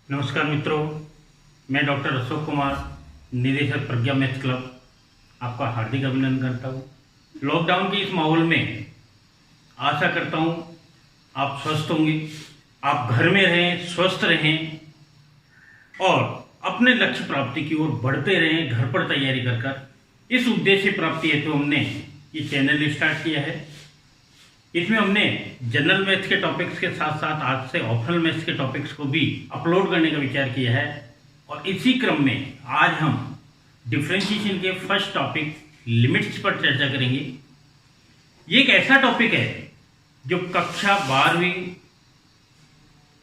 नमस्कार मित्रों, मैं डॉक्टर अशोक कुमार, निदेशक प्रज्ञा मैथ्स क्लब, आपका हार्दिक अभिनंदन करता हूँ। लॉकडाउन के इस माहौल में आशा करता हूँ आप स्वस्थ होंगे, आप घर में रहें, स्वस्थ रहें और अपने लक्ष्य प्राप्ति की ओर बढ़ते रहें, घर पर तैयारी कर। इस उद्देश्य प्राप्ति हेतु हमने ये चैनल स्टार्ट किया है। इसमें हमने जनरल मैथ्स के टॉपिक्स के साथ साथ आज से ऑप्शनल मैथ्स के टॉपिक्स को भी अपलोड करने का विचार किया है और इसी क्रम में आज हम डिफरेंशिएशन के फर्स्ट टॉपिक लिमिट्स पर चर्चा करेंगे। ये एक ऐसा टॉपिक है जो कक्षा 12वीं,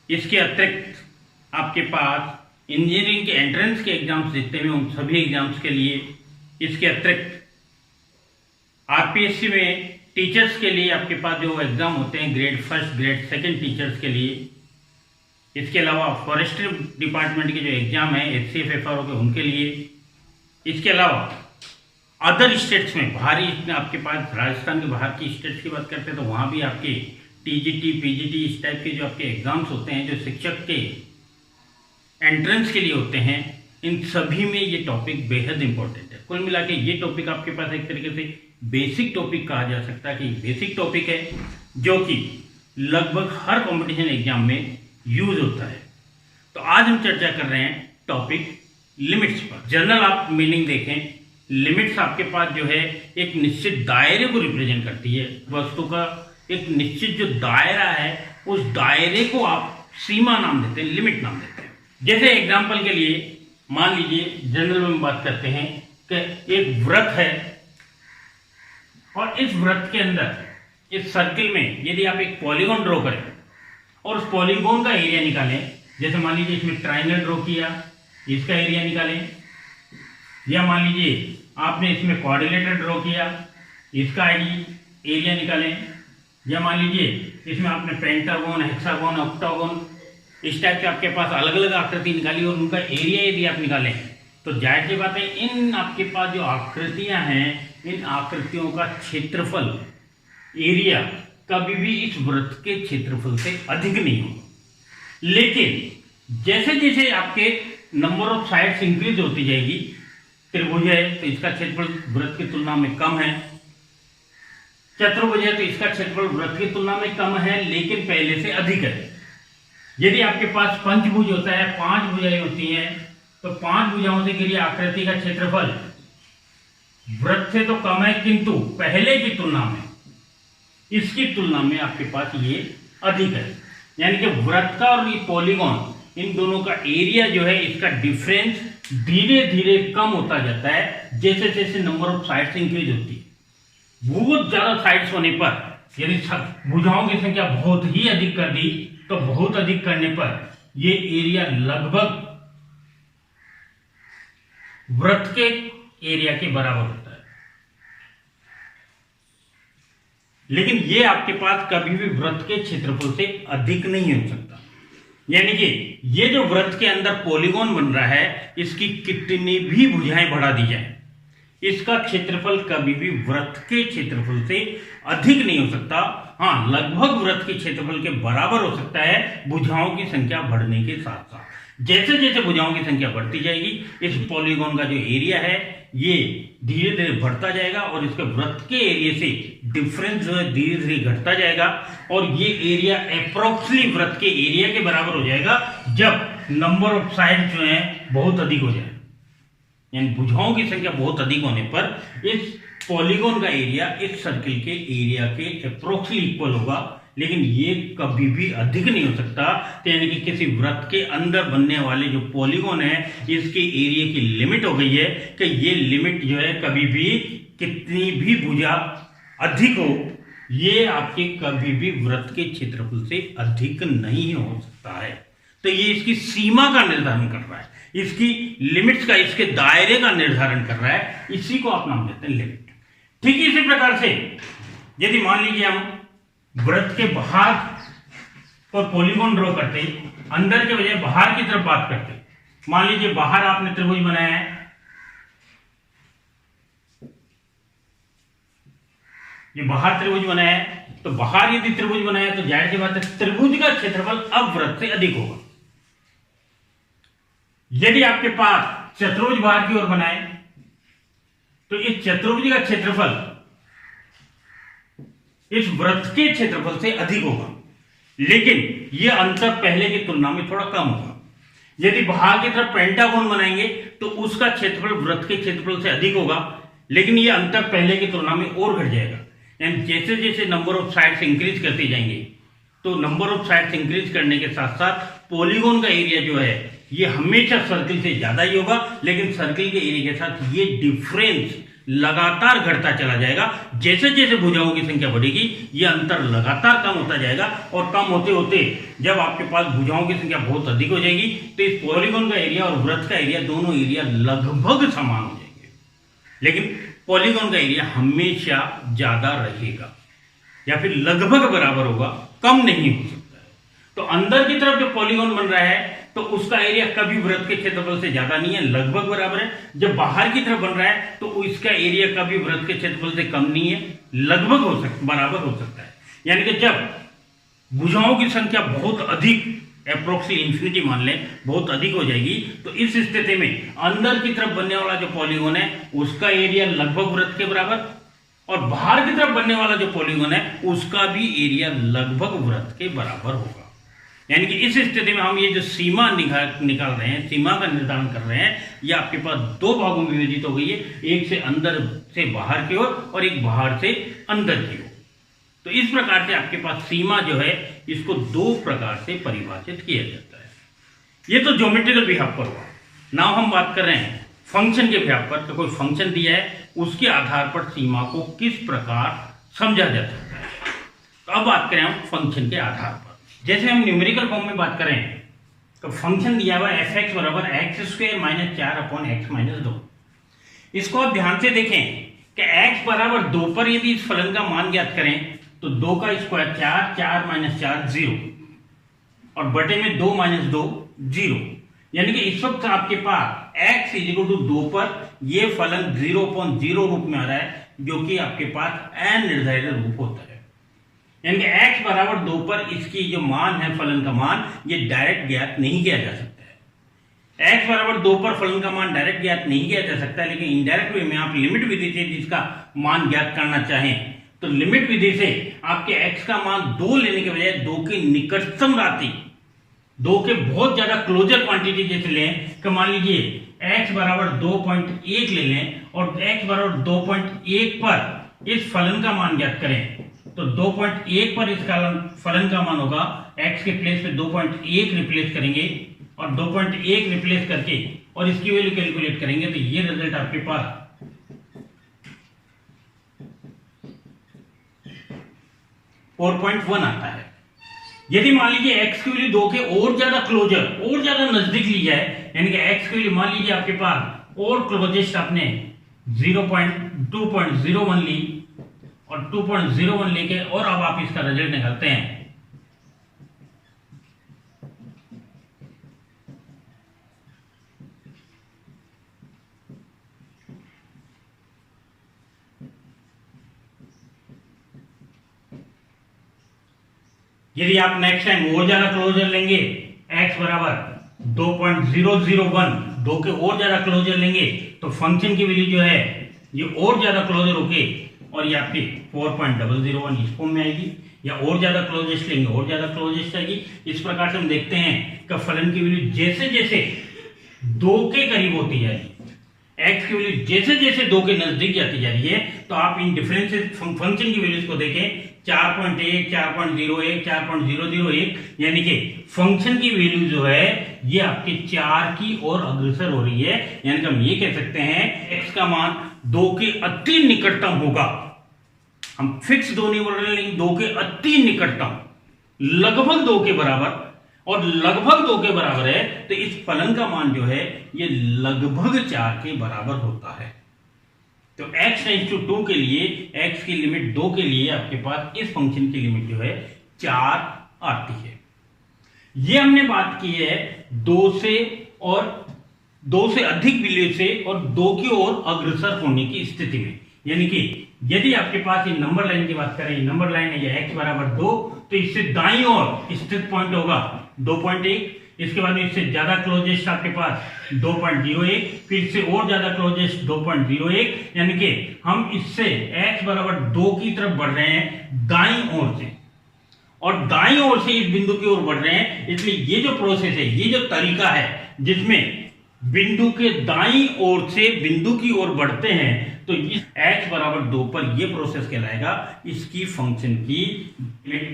इसके अतिरिक्त आपके पास इंजीनियरिंग के एंट्रेंस के एग्जाम्स देते हैं, उन सभी एग्जाम्स के लिए, इसके अतिरिक्त आरपीएससी में टीचर्स के लिए आपके पास जो एग्ज़ाम होते हैं grade first, grade second teachers के लिए, इसके अलावा फॉरेस्ट्री डिपार्टमेंट के जो एग्ज़ाम है HCFFRO के, उनके लिए, इसके अलावा अदर स्टेट्स में बाहरी आपके पास राजस्थान के बाहर की स्टेट्स की बात करते हैं तो वहाँ भी आपके TGT, PGT इस टाइप के जो आपके एग्ज़ाम्स होते हैं जो शिक्षक के एंट्रेंस के लिए होते हैं, इन सभी में ये टॉपिक बेहद इंपॉर्टेंट है। कुल मिला के ये टॉपिक आपके पास एक तरीके से बेसिक टॉपिक कहा जा सकता है कि बेसिक टॉपिक है जो कि लगभग हर कंपटीशन एग्जाम में यूज होता है। तो आज हम चर्चा कर रहे हैं टॉपिक लिमिट्स पर। जनरल आप मीनिंग देखें, लिमिट्स आपके पास जो है एक निश्चित दायरे को रिप्रेजेंट करती है। वस्तु का एक निश्चित जो दायरा है उस दायरे को आप सीमा नाम देते हैं, लिमिट नाम देते हैं। जैसे एग्जाम्पल के लिए मान लीजिए जनरल में हम बात करते हैं कि एक वृत्त है और इस वृत्त के अंदर इस सर्किल में यदि आप एक पॉलीगॉन ड्रॉ करें और उस पॉलीगॉन का एरिया निकालें, जैसे मान लीजिए इसमें ट्राइंगल ड्रॉ किया, इसका एरिया निकालें, या मान लीजिए आपने इसमें क्वाड्रिलेटरल ड्रॉ किया, इसका एरिया निकालें, या मान लीजिए इसमें आपने पेंटागन, हेक्सागन, ऑक्टागन इस टाइप के आपके पास अलग अलग आकृति निकाली और उनका एरिया यदि आप निकालें तो जाहिर सी बात है इन आपके पास जो आकृतियां हैं, इन आकृतियों का क्षेत्रफल, एरिया कभी भी इस वृत्त के क्षेत्रफल से अधिक नहीं हो। लेकिन जैसे जैसे आपके नंबर ऑफ साइड्स इंक्रीज होती जाएगी, त्रिभुज है तो इसका क्षेत्रफल वृत्त की तुलना में कम है, चतुर्भुज है तो इसका क्षेत्रफल वृत्त की तुलना में कम है लेकिन पहले से अधिक है। यदि आपके पास पंचभुज होता है, 5 भुजाएं होती हैं, तो 5 भुजाओं से घिरी आकृति का क्षेत्रफल वृत्त से तो कम है किंतु पहले की तुलना में, इसकी तुलना में आपके पास ये अधिक है। यानी कि वृत्त का और ये पॉलीगॉन, इन दोनों का एरिया जो है इसका डिफरेंस धीरे धीरे कम होता जाता है जैसे जैसे नंबर ऑफ साइड्स इंक्रीज होती है। बहुत ज्यादा साइड्स होने पर यदि भुजाओं की संख्या बहुत ही अधिक कर दी तो बहुत अधिक करने पर ये एरिया लगभग वृत्त के एरिया के बराबर होता है। लेकिन ये आपके पास कभी भी वृत्त के क्षेत्रफल से अधिक नहीं हो सकता। यानी कि ये जो वृत्त के अंदर पॉलीगॉन बन रहा है, इसकी कितनी भी भुजाएं बढ़ा दी जाए, इसका क्षेत्रफल कभी भी वृत्त के क्षेत्रफल से अधिक नहीं हो सकता। हाँ, लगभग वृत्त के क्षेत्रफल के बराबर हो सकता है भुजाओं की संख्या बढ़ने के साथ साथ। जैसे जैसे भुजाओं की संख्या बढ़ती जाएगी इस पॉलीगॉन का जो एरिया है ये धीरे धीरे बढ़ता जाएगा और इसके वृत्त के एरिया से डिफरेंस जो है धीरे धीरे घटता जाएगा और ये एरिया अप्रोक्सीमेटली वृत्त के एरिया के बराबर हो जाएगा जब नंबर ऑफ साइड जो है बहुत अधिक हो जाए। यानी भुजाओं की संख्या बहुत अधिक होने पर इस पॉलीगॉन का एरिया इस सर्किल के एरिया के अप्रोक्सीमेटली इक्वल होगा, लेकिन ये कभी भी अधिक नहीं हो सकता। तो यानी कि किसी वृत्त के अंदर बनने वाले जो पॉलीगॉन है इसके एरिया की लिमिट हो गई है कि ये लिमिट जो है कभी भी कितनी भी भुजा अधिक हो, ये आपके कभी भी वृत्त के क्षेत्रफल से अधिक नहीं हो सकता है। तो ये इसकी सीमा का निर्धारण कर रहा है, इसकी लिमिट्स का, इसके दायरे का निर्धारण कर रहा है, इसी को आप नाम देते हैं लिमिट। ठीक इसी प्रकार से यदि मान लीजिए हम वृत्त के बाहर पर पॉलीगॉन ड्रॉ करते, अंदर के बजाय बाहर की तरफ बात करते, मान लीजिए बाहर आपने त्रिभुज बनाया है, ये बाहर त्रिभुज बनाया है, तो बाहर यदि त्रिभुज बनाया तो जाहिर सी बात है त्रिभुज का क्षेत्रफल अब वृत्त से अधिक होगा। यदि आपके पास चतुर्भुज बाहर की ओर बनाए तो इस चतुर्भुज का क्षेत्रफल इस वृत्त के क्षेत्रफल से अधिक होगा, लेकिन यह अंतर पहले की तुलना में थोड़ा कम होगा। यदि बाहर की तरफ पेंटागन बनाएंगे तो उसका क्षेत्रफल वृत्त के क्षेत्रफल से अधिक होगा, लेकिन यह अंतर पहले की तुलना में और घट जाएगा। यानी जैसे जैसे नंबर ऑफ साइड्स इंक्रीज करते जाएंगे तो नंबर ऑफ साइड्स इंक्रीज करने के साथ साथ पॉलीगॉन का एरिया जो है ये हमेशा सर्किल से ज्यादा ही होगा, लेकिन सर्किल के एरिया के साथ ये डिफरेंस लगातार घटता चला जाएगा। जैसे जैसे भुजाओं की संख्या बढ़ेगी यह अंतर लगातार कम होता जाएगा, और कम होते होते जब आपके पास भुजाओं की संख्या बहुत अधिक हो जाएगी तो इस पॉलीगॉन का एरिया और वृत्त का एरिया दोनों एरिया लगभग समान हो जाएंगे, लेकिन पॉलीगॉन का एरिया हमेशा ज्यादा रहेगा या फिर लगभग बराबर होगा, कम नहीं हो सकता है। तो अंदर की तरफ जो पॉलीगॉन बन रहा है तो उसका एरिया कभी वृत्त के क्षेत्रफल से ज्यादा नहीं है, लगभग बराबर है। जब बाहर की तरफ बन रहा है तो इसका एरिया कभी वृत्त के क्षेत्रफल से कम नहीं है, लगभग बराबर हो सकता है। यानी कि जब भुजाओं की संख्या बहुत अधिक अप्रोक्सीमेटली इंफिनिटी मान लें बहुत अधिक हो जाएगी तो इस स्थिति में अंदर की तरफ बनने वाला जो पॉलीगॉन है उसका एरिया लगभग वृत्त के बराबर, और बाहर की तरफ बनने वाला जो पॉलीगॉन है उसका भी एरिया लगभग वृत्त के बराबर होगा। यानी कि इस स्थिति में हम ये जो सीमा निकाल रहे हैं, सीमा का निर्धारण कर रहे हैं, ये आपके पास दो भागों में विभाजित हो गई है, एक से अंदर से बाहर की ओर और एक बाहर से अंदर की ओर। तो इस प्रकार से आपके पास सीमा जो है इसको दो प्रकार से परिभाषित किया जाता है। ये तो ज्योमेट्रिकल बिहेव पर हुआ। नाउ हम बात कर रहे हैं फंक्शन के बिहेव पर। तो कोई फंक्शन दिया है उसके आधार पर सीमा को किस प्रकार समझा जा सकता है। तो अब बात करें हम फंक्शन के आधार पर। जैसे हम न्यूमेरिकल फॉर्म में बात करें तो फंक्शन दिया हुआ एफ एक्स बराबर एक्स स्क्वायर माइनस 4/(x-2)। इसको आप ध्यान से देखें कि x बराबर 2 पर यदि इस फलन का मान ज्ञात करें तो 2 का स्क्वायर 4, 4 - 4 0, और बटे में 2 - 2 0। यानी कि इस वक्त आपके पास x = 2 पर यह फलन 0/0 रूप में आ रहा है, जो कि आपके पास अनिर्धारित रूप होता है। यानी कि x बराबर 2 पर इसकी जो मान है फलन का मान ये डायरेक्ट ज्ञात नहीं किया जा सकता है। x बराबर 2 पर फलन का मान डायरेक्ट ज्ञात नहीं किया जा सकता, लेकिन इनडायरेक्ट वे में आप लिमिट विधि से जिसका मान ज्ञात करना चाहें तो लिमिट विधि से आपके x का मान 2 लेने के बजाय 2 की निकटतम राशि, 2 के बहुत ज्यादा क्लोजर क्वांटिटी जैसे लें कि मान लीजिए x बराबर 2.1 ले लें और x बराबर 2.1 पर इस फलन का मान ज्ञात करें तो 2.1 पर इसका फलन का मान होगा, x के प्लेस पे 2.1 रिप्लेस करेंगे और 2.1 रिप्लेस करके और इसकी वैल्यू कैलकुलेट करेंगे तो ये रिजल्ट आपके पास 4.1 आता है। यदि मान लीजिए x की वैल्यू 2 के और ज्यादा क्लोजर और ज्यादा नजदीक ली जाए, यानी कि x की वैल्यू मान लीजिए आपके पास और क्लोजेस्ट आपने 2.01 ली और 2.01 लेके और अब आप इसका रिजल्ट निकालते हैं यदि आप नेक्स्ट टाइम और ज्यादा क्लोजर लेंगे x बराबर 2.001, 2 के और ज्यादा क्लोजर लेंगे तो फंक्शन की वैल्यू जो है ये और ज्यादा क्लोजर होके और ये आपकी 4.001 इस फॉर्म में आएगी, या और ज्यादा क्लोजेस्ट लेंगे और ज्यादा क्लोजेस्ट आएगी। इस प्रकार से हम देखते हैं कि फलन की वैल्यू जैसे जैसे 2 के करीब होती जाएगी, x की वैल्यू जैसे जैसे 2 के नजदीक जाती जा रही है तो आप इन डिफरेंसेस फंक्शन की वैल्यूज को देखें 4.1, 4.01, 4.001, यानी कि फंक्शन की वैल्यू जो है ये आपके 4 की ओर अग्रसर हो रही है। यानी कि हम ये कह सकते हैं x का मान 2 के अति निकटतम होगा। हम फिक्स 2 नहीं बोल रहे लेकिन 2 के अति निकटतम, लगभग 2 के बराबर, और लगभग 2 के बराबर है तो इस फलन का मान जो है ये लगभग 4 के बराबर होता है। तो x → 2 के लिए x की लिमिट 2 के लिए आपके पास इस फंक्शन की लिमिट जो है 4 आती है। ये हमने बात की है 2 से और 2 से अधिक वैल्यू से और 2 की ओर अग्रसर होने की स्थिति में। यानी कि यदि आपके पास ये नंबर लाइन की बात करें, नंबर लाइन है x बराबर 2 तो इससे दाईं ओर स्थित पॉइंट होगा 2.1, इसके बाद में इससे ज्यादा क्लोजेस्ट आपके पास 2.01, फिर इससे और ज्यादा क्लोजेस्ट 2.01, यानी कि हम इससे x बराबर 2 की तरफ बढ़ रहे हैं दाईं ओर से, और दाईं ओर से इस बिंदु की ओर बढ़ रहे हैं। इसलिए ये जो प्रोसेस है, ये जो तरीका है जिसमें बिंदु के दाईं ओर से बिंदु की ओर बढ़ते हैं, तो इस x बराबर 2 पर यह प्रोसेस कहलाएगा इसकी फंक्शन की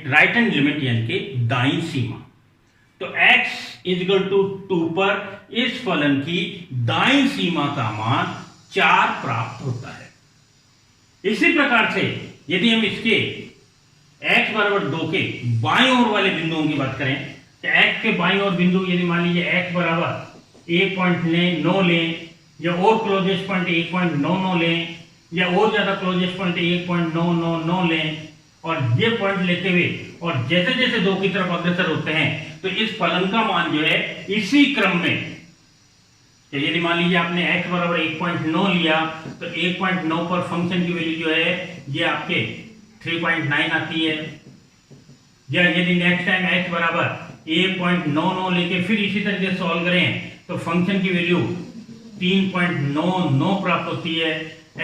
राइट हैंड लिमिट, यानी कि दाईं सीमा। तो x इक्वल टू 2 पर इस फलन की दाईं सीमा का मान 4 प्राप्त होता है। इसी प्रकार से यदि हम इसके x बराबर 2 के बाईं ओर वाले बिंदुओं की बात करें, तो x के बाईं ओर बिंदु यदि मान लीजिए x बराबर 1.9 लें, या और क्लोजेस्ट पॉइंट 1.99 लें, या और ज्यादा क्लोजेस्ट पॉइंट 1.999 लें, और ये पॉइंट लेते हुए और जैसे जैसे 2 की तरफ अग्रसर होते हैं, तो इस फलन का मान जो है इसी क्रम में, तो यदि मान लीजिए आपने x बराबर 1.9 लिया, तो 1.9 पर फंक्शन की वैल्यू जो है ये आपके 3.9 आती है। या यदि नेक्स्ट टाइम x बराबर 1.99 लेके फिर इसी तरीके से सॉल्व करें, तो फंक्शन की वैल्यू 3.99 प्राप्त होती है।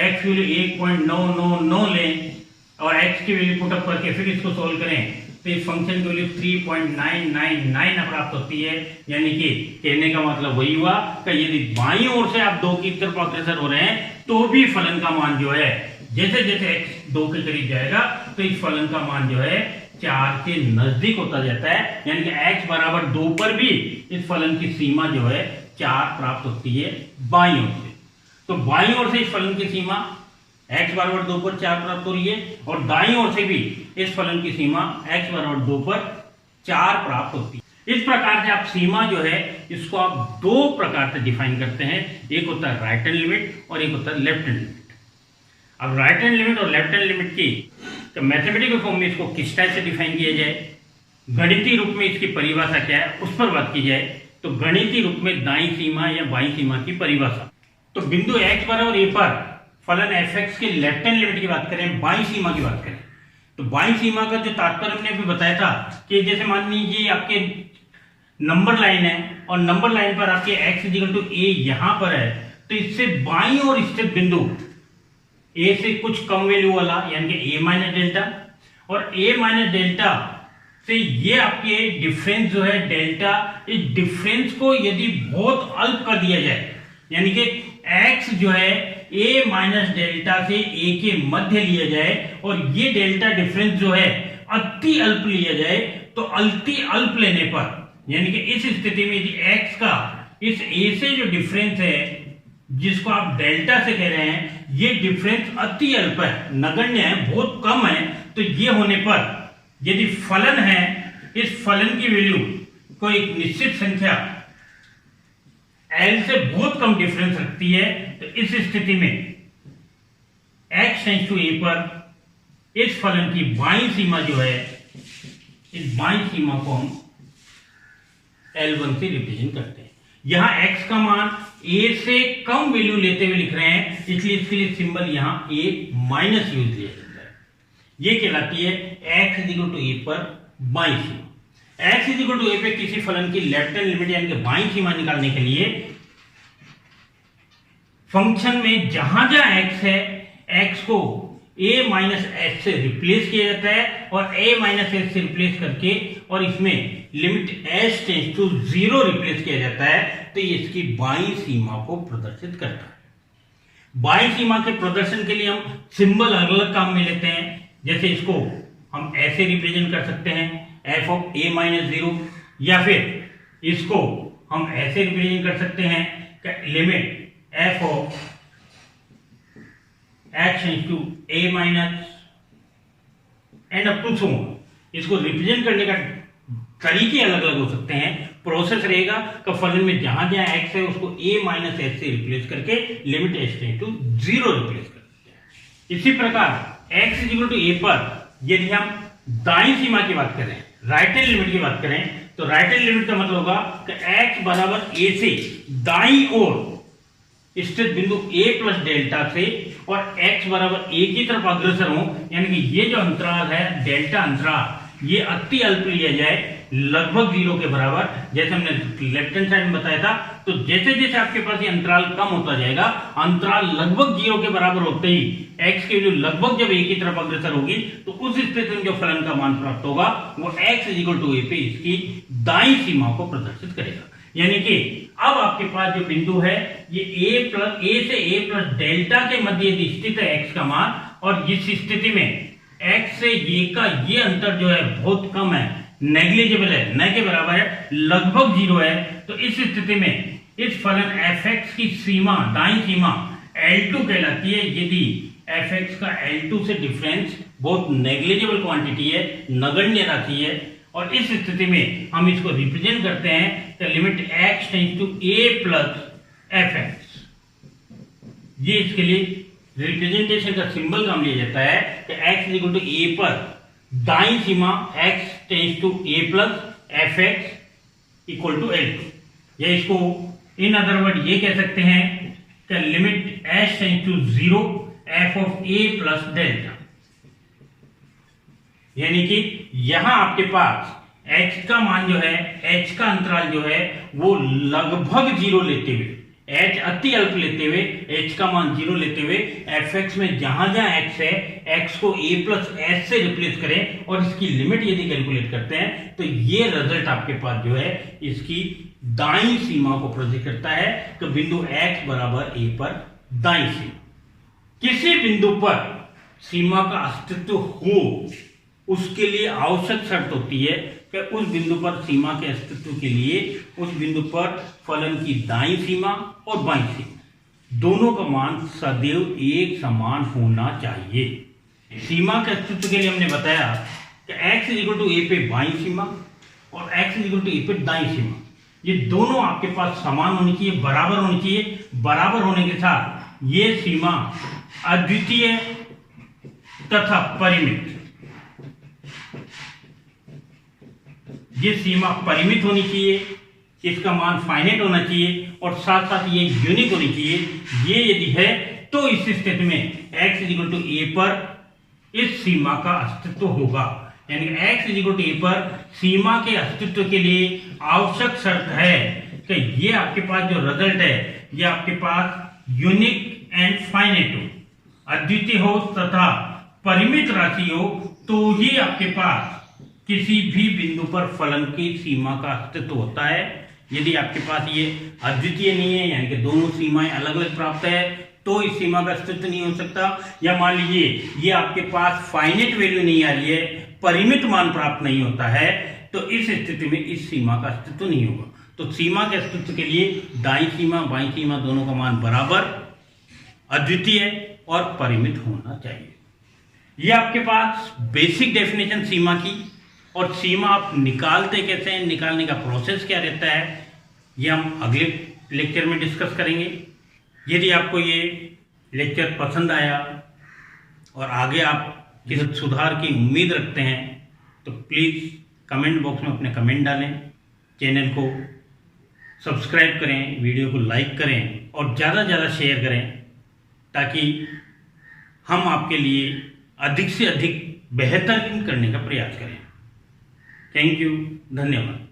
x की वैल्यू 1.999 लें और x की वैल्यू पुट अप करके फिर इसको सॉल्व करें, तो इस फंक्शन की वैल्यू 3.999 प्राप्त होती है। यानी कि कहने का मतलब वही हुआ कि यदि बाईं ओर से आप 2 की तरफ अग्रसर हो रहे हैं, तो भी फलन का मान जो है जैसे जैसे x 2 के करीब जाएगा, तो इस फलन का मान जो है 4 के नजदीक होता जाता है। यानी कि x बराबर 2 पर भी इस फलन की सीमा जो है 4 प्राप्त होती है बाईं ओर से। तो बाईं ओर से इस फलन की सीमा x बराबर 2 पर 4 प्राप्त हो रही है, और दाईं ओर से भी इस फलन की सीमा x बराबर 2 पर 4 प्राप्त होती है। इस प्रकार से आप सीमा जो है इसको आप 2 प्रकार से डिफाइन करते हैं, एक होता है राइट हैंड लिमिट और एक होता है लेफ्ट हैंड लिमिट। अब राइट हैंड लिमिट और लेफ्ट हैंड लिमिट की तो मैथमेटिकल फॉर्म में इसको किस टाइप से डिफाइन किया जाए, गणितीय रूप में इसकी परिभाषा क्या है, उस पर बात की जाए, तो गणितीय रूप में दाईं सीमा या बाईं सीमा की परिभाषा। तो बिंदु x बराबर a पर फलन fx के लेफ्ट हैंड लिमिट की बात करें, बाईं सीमा की बात करें, तो बाईं सीमा का जो तात्पर्य हमने अभी बताया था कि जैसे मान लीजिए आपके नंबर लाइन है और नंबर लाइन पर आपके x इक्वल टू a यहां पर है, तो इससे बाईं ओर स्थित बिंदु a से कुछ कम वैल्यू वाला यानी कि a माइनस डेल्टा, और a माइनस डेल्टा से ये आपके डिफरेंस जो है डेल्टा, इस डिफरेंस को यदि बहुत अल्प कर दिया जाए, यानी कि x जो है a माइनस डेल्टा से a के मध्य लिया जाए, और ये डेल्टा डिफरेंस जो है अति अल्प लिया जाए, तो अति अल्प लेने पर यानी कि इस स्थिति में यदि x का इस a से जो डिफरेंस है जिसको आप डेल्टा से कह रहे हैं, ये डिफरेंस अति अल्प है, नगण्य है, बहुत कम है, तो ये होने पर यदि फलन है, इस फलन की वैल्यू को एक निश्चित संख्या L से बहुत कम डिफरेंस रखती है, तो इस स्थिति में x टेंड्स टू a पर इस फलन की बाईं सीमा जो है, इस बाईं सीमा को हम L1 से रिप्रेजेंट करते हैं। यहां x का मान a से कम वैल्यू लेते हुए लिख रहे हैं, इसलिए इसके लिए सिंबल यहां a माइनस यूज लिया जाता है। ये कहलाती है x इक्वल टू a पर बाईं सीमा। x इक्वल टू a पे किसी फलन की लेफ्ट हैंड लिमिट यानी कि बाईं सीमा निकालने के लिए फंक्शन में जहां जहां x है, x को a माइनस एच से रिप्लेस किया जाता है, और a माइनस एच से रिप्लेस करके और इसमें limit h tends to 0 replace किया जाता है, तो ये इसकी बाईं सीमा को प्रदर्शित करता है। बाईं सीमा के प्रदर्शन के लिए हम सिंबल अलग अलग काम में लेते हैं, जैसे इसको हम ऐसे रिप्रेजेंट कर सकते हैं f ऑफ a माइनस 0, या फिर इसको हम ऐसे रिप्रेजेंट कर सकते हैं limit f of x to a minus and up to so on. इसको रिप्रेजेंट करने का तरीके अलग अलग हो सकते हैं, प्रोसेस रहेगा कि फलन में जहां जहां x है उसको a माइनस एच से रिप्लेस करके limit h tends to 0 replace कर सकते हैं। इसी प्रकार x इक्वल टू a पर यदि हम दाईं सीमा की बात करें, राइट हैंड लिमिट की बात करें, तो राइट हैंड लिमिट का मतलब होगा कि x बराबर a से दाईं ओर स्थित बिंदु a प्लस डेल्टा से और x बराबर a की तरफ अग्रसर हो, यानी कि ये जो अंतराल है डेल्टा अंतराल, ये अति अल्प लिया जाए, लगभग 0 के बराबर, जैसे हमने लेफ्ट हैंड साइड में बताया था। तो जैसे जैसे आपके पास ये अंतराल कम होता जाएगा, अंतराल लगभग 0 के बराबर होते ही x की वैल्यू लगभग जब a की तरफ अग्रसर होगी, तो उस स्थिति में जो फलन का मान प्राप्त होगा वो x a पे इसकी दाईं सीमा को प्रदर्शित करेगा। यानी कि अब आपके पास जो बिंदु है ये a से a प्लस डेल्टा के मध्य यदि स्थित है x का मान, और इस स्थिति में x से a का ये अंतर जो है बहुत कम है, नेग्लिजिबल है, न के बराबर है, लगभग 0 है। तो इस स्थिति में इस फलन fx की सीमा, दाईं सीमा L2 कहलाती है, यदि fx का L2 से डिफरेंस बहुत नेग्लिजिबल क्वांटिटी है, नगण्य राशि है। और इस स्थिति में हम इसको रिप्रेजेंट करते हैं कि limit x tends to a plus fx, ये इसके लिए रिप्रेजेंटेशन का सिंबल काम लिया जाता है कि x इक्वल टू a पर दाईं सीमा x tends to a plus fx equal to L2, या इसको इन अदर वर्ड ये कह सकते हैं कि limit h tends to 0 f of a plus delta. यानी कि यहां आपके पास h का मान जो है, h का अंतराल जो है वो लगभग 0 लेते हुए, h अति अल्प लेते हुए, h का मान 0 लेते हुए fx में जहां जहां x है, x को a प्लस s से रिप्लेस करें और इसकी लिमिट यदि कैलकुलेट करते हैं तो ये रिजल्ट आपके पास जो है इसकी दाईं सीमा को प्रदर्शित करता है कि बिंदु x बराबर a पर दाईं सीमा। किसी बिंदु पर सीमा का अस्तित्व हो उसके लिए आवश्यक शर्त होती है कि उस बिंदु पर सीमा के अस्तित्व के लिए उस बिंदु पर फलन की दाईं सीमा और बाईं सीमा दोनों का मान सदैव एक समान होना चाहिए। सीमा के अस्तित्व के लिए हमने बताया कि x इक्वल टू a पे बाईं सीमा और x इक्वल टू a पे दाईं सीमा, ये दोनों आपके पास समान होनी चाहिए, बराबर होनी चाहिए। बराबर होने के साथ ये सीमा अद्वितीय तथा परिमित, ये सीमा परिमित होनी चाहिए, इसका मान फाइनाइट होना चाहिए और साथ साथ ये यूनिक होनी चाहिए। ये यदि है तो इस स्थिति में x इक्वल टू a पर इस सीमा का अस्तित्व होगा। यानी x इक्वल टू a पर सीमा के अस्तित्व के लिए आवश्यक शर्त है कि ये आपके पास जो रिजल्ट है ये आपके पास यूनिक एंड फाइनाइट हो, अद्वितीय हो तथा परिमित राशि हो, तो ही आपके पास किसी भी बिंदु पर फलन की सीमा का अस्तित्व होता है। यदि आपके पास ये अद्वितीय नहीं है, यानी कि दोनों सीमाएं अलग अलग प्राप्त है, तो इस सीमा का अस्तित्व नहीं हो सकता। या मान लीजिए ये आपके पास फाइनाइट वैल्यू नहीं आ रही है, परिमित मान प्राप्त नहीं होता है, तो इस स्थिति में इस सीमा का अस्तित्व नहीं होगा। तो सीमा के अस्तित्व के लिए दाईं सीमा बाईं सीमा दोनों का मान बराबर, अद्वितीय और परिमित होना चाहिए। ये आपके पास बेसिक डेफिनेशन सीमा की, और सीमा आप निकालते कैसे हैं, निकालने का प्रोसेस क्या रहता है, ये हम अगले लेक्चर में डिस्कस करेंगे। यदि आपको ये लेक्चर पसंद आया और आगे आप किसी सुधार की उम्मीद रखते हैं तो प्लीज़ कमेंट बॉक्स में अपने कमेंट डालें, चैनल को सब्सक्राइब करें, वीडियो को लाइक करें और ज़्यादा से ज़्यादा शेयर करें, ताकि हम आपके लिए अधिक से अधिक बेहतर करने का प्रयास करें। थैंक यू, धन्यवाद।